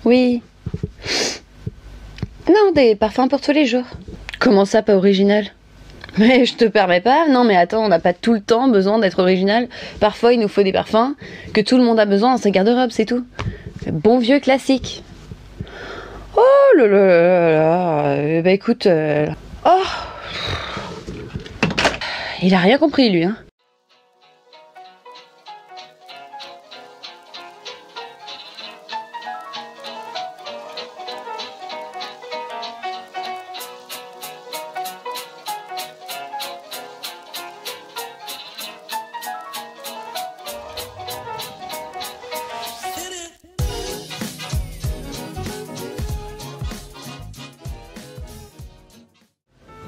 Oui. Non, des parfums pour tous les jours. Comment ça, pas original? Mais je te permets pas. Non mais attends, on n'a pas tout le temps besoin d'être original. Parfois il nous faut des parfums que tout le monde a besoin dans sa garde-robe, c'est tout. Bon vieux classique. Oh là là là là. Bah écoute... Oh, il a rien compris lui, hein.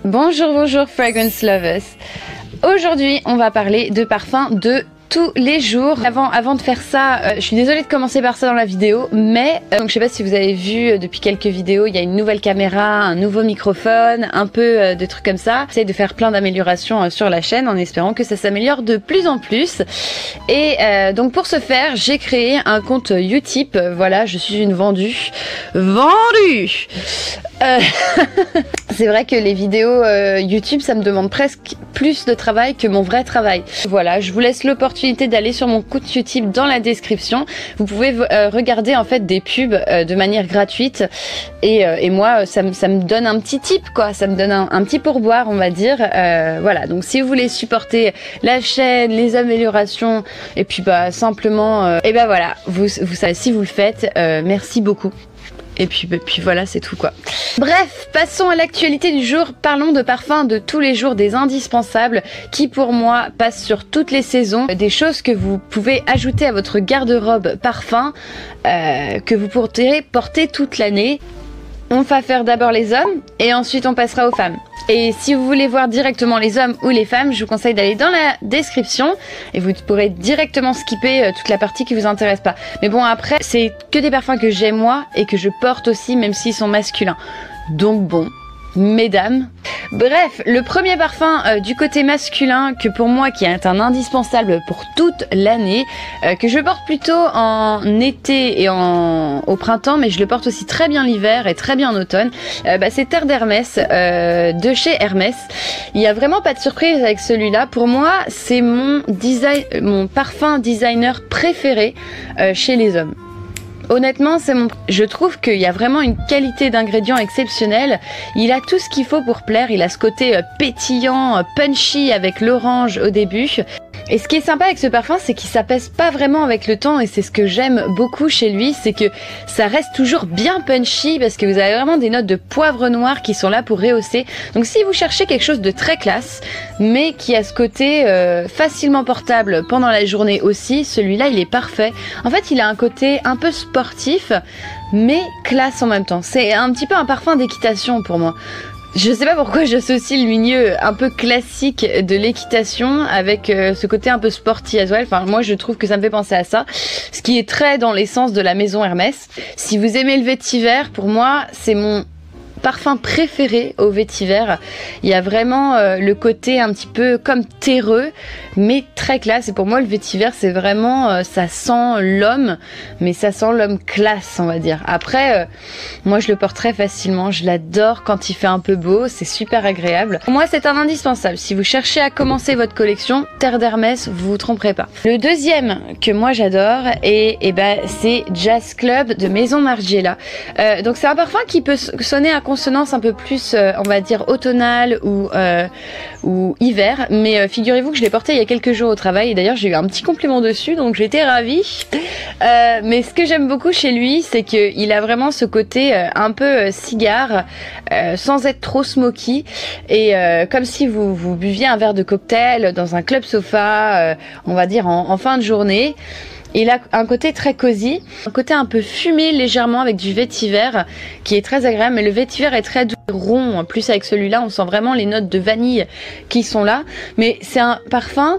Bonjour, bonjour Fragrance Lovers. Aujourd'hui, on va parler de parfums de tous les jours. Avant de faire ça, je suis désolée de commencer par ça dans la vidéo, mais donc je sais pas si vous avez vu depuis quelques vidéos, il y a une nouvelle caméra, un nouveau microphone, un peu de trucs comme ça. J'essaie de faire plein d'améliorations sur la chaîne en espérant que ça s'améliore de plus en plus. Et donc pour ce faire, j'ai créé un compte Utip. Voilà, je suis une vendue. Vendue. C'est vrai que les vidéos YouTube, ça me demande presque plus de travail que mon vrai travail. Voilà, je vous laisse l'opportunité d'aller sur mon compte YouTube dans la description. Vous pouvez regarder en fait des pubs de manière gratuite et moi ça me donne un petit tip quoi, ça me donne un petit pourboire on va dire. Voilà, donc si vous voulez supporter la chaîne, les améliorations et puis bah simplement et ben voilà, vous savez, si vous le faites, merci beaucoup. Et puis voilà, c'est tout quoi. Bref, passons à l'actualité du jour. Parlons de parfums de tous les jours, des indispensables qui pour moi passent sur toutes les saisons. Des choses que vous pouvez ajouter à votre garde-robe parfum que vous pourrez porter toute l'année. On va faire d'abord les hommes et ensuite on passera aux femmes. Et si vous voulez voir directement les hommes ou les femmes, je vous conseille d'aller dans la description et vous pourrez directement skipper toute la partie qui vous intéresse pas. Mais bon, après, c'est que des parfums que j'aime moi et que je porte aussi, même s'ils sont masculins. Donc bon, mesdames. Bref, le premier parfum du côté masculin que pour moi qui est un indispensable pour toute l'année, que je porte plutôt en été et au printemps, mais je le porte aussi très bien l'hiver et très bien en automne, c'est Terre d'Hermès de chez Hermès. Il n'y a vraiment pas de surprise avec celui-là. Pour moi, c'est mon parfum designer préféré chez les hommes. Honnêtement, je trouve qu'il y a vraiment une qualité d'ingrédients exceptionnelle. Il a tout ce qu'il faut pour plaire. Il a ce côté pétillant, punchy avec l'orange au début. Et ce qui est sympa avec ce parfum, c'est qu'il s'apaise pas vraiment avec le temps et c'est ce que j'aime beaucoup chez lui, c'est que ça reste toujours bien punchy parce que vous avez vraiment des notes de poivre noir qui sont là pour rehausser. Donc si vous cherchez quelque chose de très classe, mais qui a ce côté facilement portable pendant la journée aussi, celui-là il est parfait. En fait, il a un côté un peu sportif, mais classe en même temps. C'est un petit peu un parfum d'équitation pour moi. Je sais pas pourquoi j'associe le milieu un peu classique de l'équitation avec ce côté un peu sporty as well. Enfin, moi je trouve que ça me fait penser à ça. Ce qui est très dans l'essence de la maison Hermès. Si vous aimez le vétiver, pour moi c'est mon parfum préféré au vétiver. Il y a vraiment le côté un petit peu comme terreux, mais très classe. Et pour moi, le vétiver, c'est vraiment, ça sent l'homme, mais ça sent l'homme classe, on va dire. Après, moi, je le porte très facilement. Je l'adore quand il fait un peu beau. C'est super agréable. Pour moi, c'est un indispensable. Si vous cherchez à commencer votre collection, Terre d'Hermès, vous vous tromperez pas. Le deuxième que moi j'adore, c'est Jazz Club de Maison Margiela. Donc c'est un parfum qui peut sonner à consonance un peu plus, on va dire, automnale ou hiver. Mais figurez-vous que je l'ai porté il y a quelques jours au travail. Et d'ailleurs, j'ai eu un petit compliment dessus, donc j'étais ravie. Mais ce que j'aime beaucoup chez lui, c'est qu'il a vraiment ce côté un peu cigare, sans être trop smoky. Et comme si vous buviez un verre de cocktail dans un club sofa, on va dire en fin de journée. Il a un côté très cosy, un côté un peu fumé légèrement avec du vétiver qui est très agréable, mais le vétiver est très doux, rond. En plus avec celui-là, on sent vraiment les notes de vanille qui sont là. Mais c'est un parfum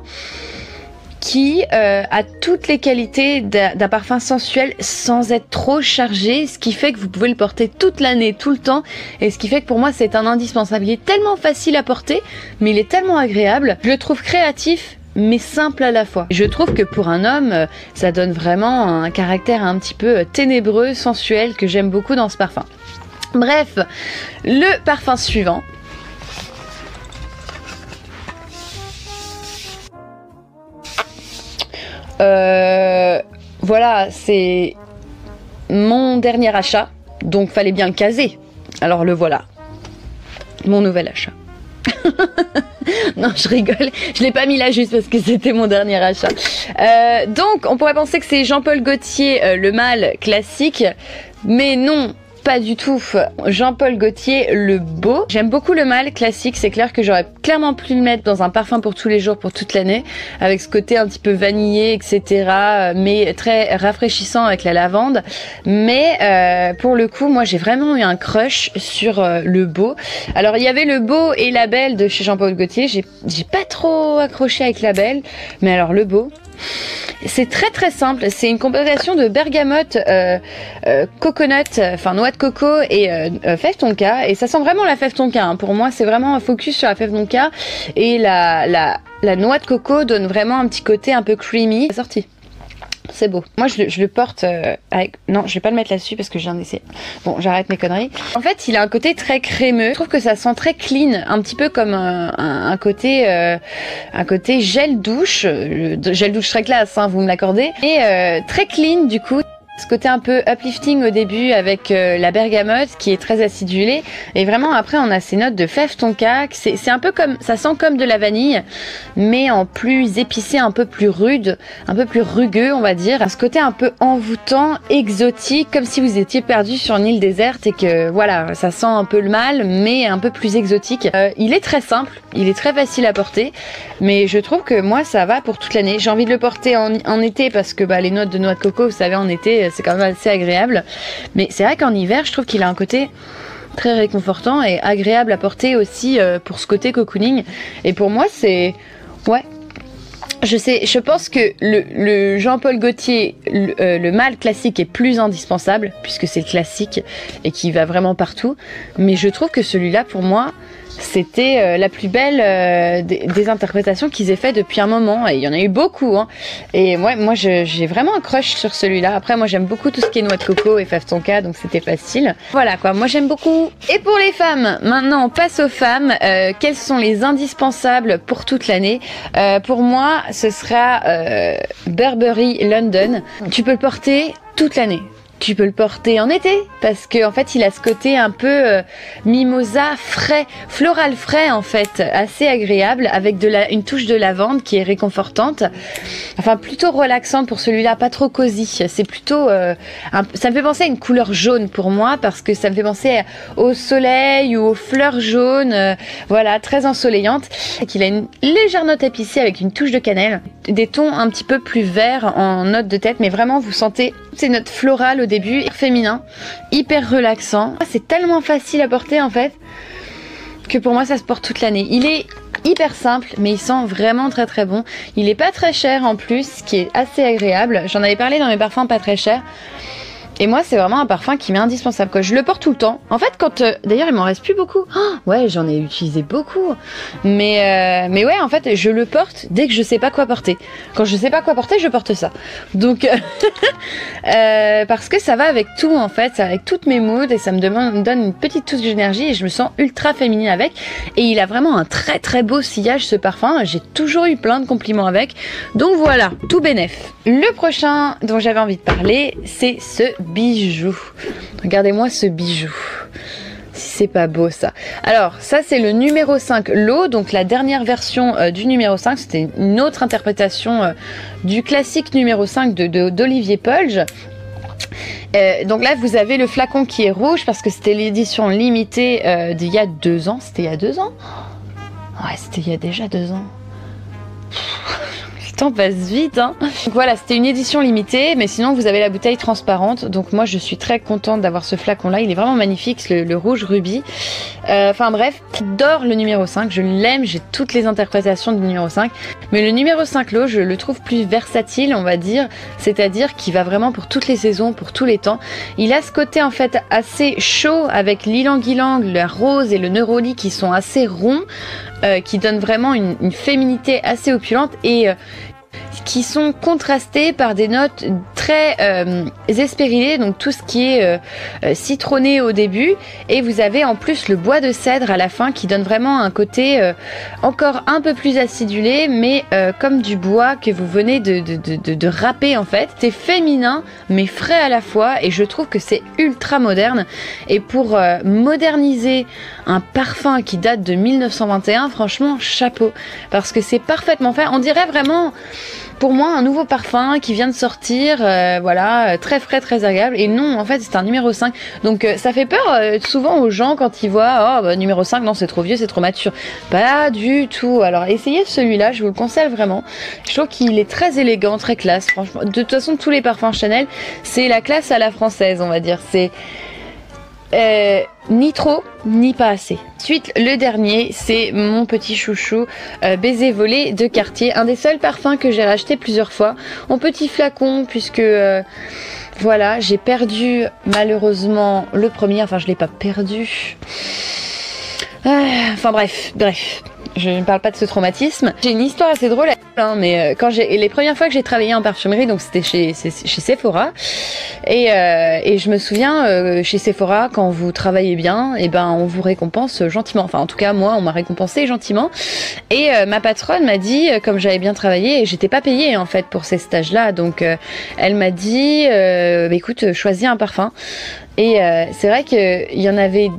qui a toutes les qualités d'un parfum sensuel sans être trop chargé, ce qui fait que vous pouvez le porter toute l'année, tout le temps, et ce qui fait que pour moi c'est un indispensable. Il est tellement facile à porter, mais il est tellement agréable. Je le trouve créatif, mais simple à la fois. Je trouve que pour un homme, ça donne vraiment un caractère un petit peu ténébreux, sensuel, que j'aime beaucoup dans ce parfum. Bref, le parfum suivant. Voilà, c'est mon dernier achat, donc fallait bien le caser. Alors le voilà, mon nouvel achat. Non, je rigole, je l'ai pas mis là juste parce que c'était mon dernier achat. Donc on pourrait penser que c'est Jean-Paul Gaultier, le mâle classique, mais non. Pas du tout. Jean-Paul Gaultier, le beau. J'aime beaucoup le mâle classique. C'est clair que j'aurais clairement pu le mettre dans un parfum pour tous les jours, pour toute l'année, avec ce côté un petit peu vanillé, etc. Mais très rafraîchissant avec la lavande. Mais pour le coup, moi, j'ai vraiment eu un crush sur le beau. Alors, il y avait le beau et la belle de chez Jean-Paul Gaultier. J'ai pas trop accroché avec la belle, mais alors le beau. C'est très très simple, c'est une combinaison de bergamote, coconut, enfin noix de coco et fève tonka, et ça sent vraiment la fève tonka, hein. Pour moi c'est vraiment un focus sur la fève tonka, et la noix de coco donne vraiment un petit côté un peu creamy. C'est sorti. C'est beau. Moi, je le porte avec... Non, je vais pas le mettre là-dessus parce que je viens d'essayer. Bon, j'arrête mes conneries. En fait, il a un côté très crémeux. Je trouve que ça sent très clean, un petit peu comme un côté gel douche. Gel douche très classe, hein, vous me l'accordez. Et très clean, du coup. Ce côté un peu uplifting au début avec la bergamote qui est très acidulée, et vraiment après on a ces notes de fève tonka, c'est un peu comme, ça sent comme de la vanille mais en plus épicé, un peu plus rude, un peu plus rugueux on va dire, ce côté un peu envoûtant, exotique, comme si vous étiez perdu sur une île déserte et que voilà, ça sent un peu le mal mais un peu plus exotique. Il est très simple, il est très facile à porter, mais je trouve que moi ça va pour toute l'année. J'ai envie de le porter en été parce que les notes de noix de coco, vous savez, en été c'est quand même assez agréable, mais c'est vrai qu'en hiver je trouve qu'il a un côté très réconfortant et agréable à porter aussi, pour ce côté cocooning, et pour moi c'est... ouais, je pense que le Jean-Paul Gaultier, le mâle classique est plus indispensable puisque c'est le classique et qui va vraiment partout, mais je trouve que celui-là pour moi c'était la plus belle des interprétations qu'ils aient fait depuis un moment, et il y en a eu beaucoup, hein. Et moi j'ai vraiment un crush sur celui-là. Après moi j'aime beaucoup tout ce qui est noix de coco et fève tonka, donc c'était facile. Voilà quoi, moi j'aime beaucoup. Et pour les femmes, maintenant on passe aux femmes. Quels sont les indispensables pour toute l'année? Pour moi ce sera Burberry London. Tu peux le porter toute l'année. Tu peux le porter en été parce que en fait il a ce côté un peu mimosa frais, floral frais en fait, assez agréable, avec une touche de lavande qui est réconfortante, enfin plutôt relaxante pour celui-là, pas trop cosy. C'est plutôt ça me fait penser à une couleur jaune pour moi, parce que ça me fait penser au soleil ou aux fleurs jaunes, voilà, très ensoleillante, et qu'il a une légère note épicée avec une touche de cannelle, des tons un petit peu plus verts en note de tête, mais vraiment vous sentez ces notes florales au début, féminin, hyper relaxant. C'est tellement facile à porter en fait que pour moi ça se porte toute l'année. Il est hyper simple mais il sent vraiment très très bon. Il est pas très cher en plus, ce qui est assez agréable. J'en avais parlé dans mes parfums pas très chers. Et moi c'est vraiment un parfum qui m'est indispensable quoi. Je le porte tout le temps. En fait quand d'ailleurs il m'en reste plus beaucoup. Oh, ouais, j'en ai utilisé beaucoup. Mais ouais, en fait je le porte dès que je sais pas quoi porter. Quand je sais pas quoi porter, je porte ça. Donc parce que ça va avec tout en fait, ça va avec toutes mes moods, et ça me donne une petite touche d'énergie, et je me sens ultra féminine avec. Et il a vraiment un très très beau sillage ce parfum. J'ai toujours eu plein de compliments avec. Donc voilà, tout bénef. Le prochain dont j'avais envie de parler, c'est ce bijou. Regardez-moi ce bijou. Si c'est pas beau ça. Alors ça c'est le numéro 5 L'eau, donc la dernière version du numéro 5. C'était une autre interprétation du classique numéro 5 d'Olivier Polge. Donc là vous avez le flacon qui est rouge parce que c'était l'édition limitée d'il y a 2 ans. C'était il y a 2 ans? Ouais, c'était il y a déjà 2 ans. Le temps passe vite, hein. Donc voilà, c'était une édition limitée, mais sinon vous avez la bouteille transparente. Donc moi je suis très contente d'avoir ce flacon là, il est vraiment magnifique, le rouge rubis. Enfin bref, j'adore le numéro 5, je l'aime, j'ai toutes les interprétations du numéro 5. Mais le numéro 5 lot, je le trouve plus versatile, on va dire, c'est-à-dire qu'il va vraiment pour toutes les saisons, pour tous les temps. Il a ce côté en fait assez chaud avec l'ilang-ilang, la rose et le neroli qui sont assez ronds, qui donnent vraiment une féminité assez opulente et qui sont contrastés par des notes très espérilées, donc tout ce qui est citronné au début, et vous avez en plus le bois de cèdre à la fin qui donne vraiment un côté encore un peu plus acidulé, mais comme du bois que vous venez de râper en fait. C'est féminin mais frais à la fois, et je trouve que c'est ultra moderne, et pour moderniser un parfum qui date de 1921, franchement chapeau, parce que c'est parfaitement fait, on dirait vraiment pour moi un nouveau parfum qui vient de sortir, voilà, très frais, très agréable. Et non, en fait c'est un numéro 5, donc ça fait peur souvent aux gens quand ils voient, oh bah, numéro 5, non c'est trop vieux, c'est trop mature. Pas du tout. Alors essayez celui-là, je vous le conseille vraiment. Je trouve qu'il est très élégant, très classe, franchement. De toute façon tous les parfums Chanel, c'est la classe à la française, on va dire. C'est ni trop ni pas assez. Ensuite le dernier, c'est mon petit chouchou baiser volé de Cartier, un des seuls parfums que j'ai racheté plusieurs fois en petit flacon, puisque voilà, j'ai perdu malheureusement le premier, enfin je l'ai pas perdu, enfin bref, je ne parle pas de ce traumatisme. J'ai une histoire assez drôle, hein, mais quand les premières fois que j'ai travaillé en parfumerie, donc c'était chez Sephora, et je me souviens chez Sephora, quand vous travaillez bien, et ben on vous récompense gentiment. Enfin en tout cas moi on m'a récompensé gentiment, et ma patronne m'a dit, comme j'avais bien travaillé, et j'étais pas payée en fait pour ces stages là, donc elle m'a dit bah, écoute, choisis un parfum. Et c'est vrai qu'il y en avait.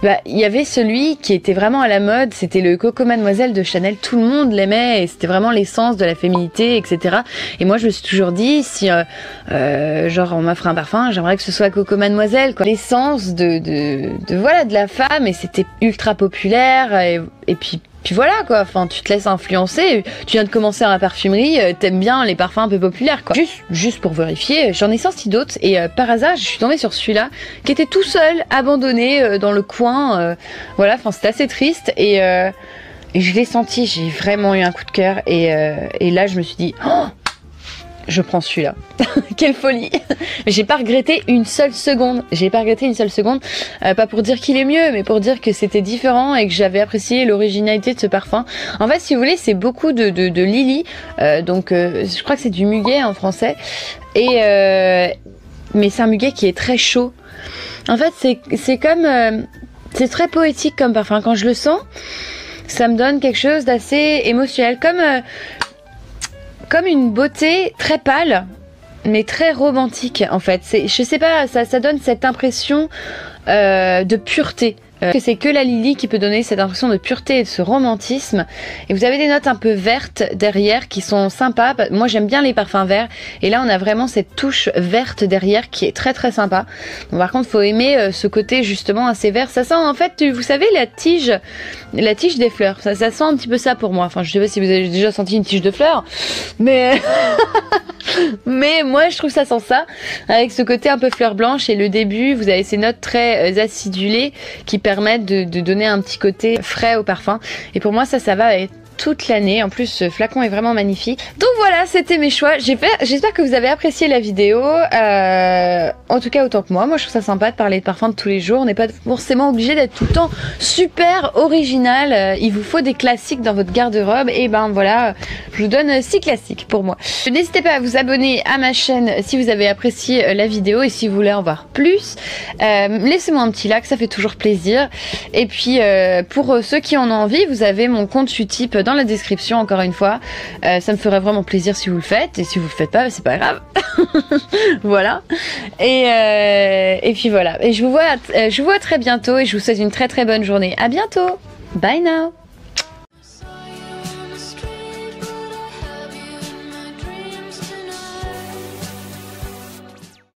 Bah, il y avait celui qui était vraiment à la mode, c'était le Coco Mademoiselle de Chanel, tout le monde l'aimait et c'était vraiment l'essence de la féminité, etc. Et moi je me suis toujours dit, si genre on m'offre un parfum, j'aimerais que ce soit Coco Mademoiselle, quoi. L'essence voilà, de la femme, et c'était ultra populaire, et puis voilà quoi, enfin tu te laisses influencer, tu viens de commencer à la parfumerie, t'aimes bien les parfums un peu populaires quoi. Juste pour vérifier, j'en ai sorti d'autres, et par hasard je suis tombée sur celui-là qui était tout seul, abandonné dans le coin, voilà, enfin c'était assez triste, et je l'ai senti, j'ai vraiment eu un coup de cœur, et là je me suis dit, oh, je prends celui-là. Quelle folie. Mais j'ai pas regretté une seule seconde. Pas pour dire qu'il est mieux, mais pour dire que c'était différent et que j'avais apprécié l'originalité de ce parfum. En fait, si vous voulez, c'est beaucoup de Lily. Donc, je crois que c'est du muguet en français. Mais c'est un muguet qui est très chaud. En fait, c'est comme... c'est très poétique comme parfum. Quand je le sens, ça me donne quelque chose d'assez émotionnel. Comme une beauté très pâle, mais très romantique en fait. Je sais pas, ça donne cette impression de pureté. C'est que la Lily qui peut donner cette impression de pureté et de ce romantisme. Et vous avez des notes un peu vertes derrière qui sont sympas. Moi j'aime bien les parfums verts, et là on a vraiment cette touche verte derrière qui est très très sympa. Bon, par contre faut aimer ce côté justement assez vert. Ça sent en fait, vous savez, la tige des fleurs. Ça sent un petit peu ça pour moi. Enfin je sais pas si vous avez déjà senti une tige de fleurs, mais mais moi je trouve ça sent ça, avec ce côté un peu fleur blanche, et le début vous avez ces notes très acidulées qui permettent de donner un petit côté frais au parfum, et pour moi ça va avec toute l'année. En plus ce flacon est vraiment magnifique. Donc voilà, c'était mes choix. J'espère que vous avez apprécié la vidéo, en tout cas autant que moi je trouve ça sympa de parler de parfums de tous les jours. On n'est pas forcément obligé d'être tout le temps super original, il vous faut des classiques dans votre garde-robe, et ben voilà, je vous donne 6 classiques pour moi. N'hésitez pas à vous abonner à ma chaîne si vous avez apprécié la vidéo, et si vous voulez en voir plus, laissez-moi un petit like, ça fait toujours plaisir. Et puis pour ceux qui en ont envie, vous avez mon compte Utip dans la description, encore une fois. Ça me ferait vraiment plaisir si vous le faites, et si vous le faites pas, c'est pas grave. Voilà. Et puis voilà. Et je vous vois très bientôt, et je vous souhaite une très très bonne journée. À bientôt. Bye now.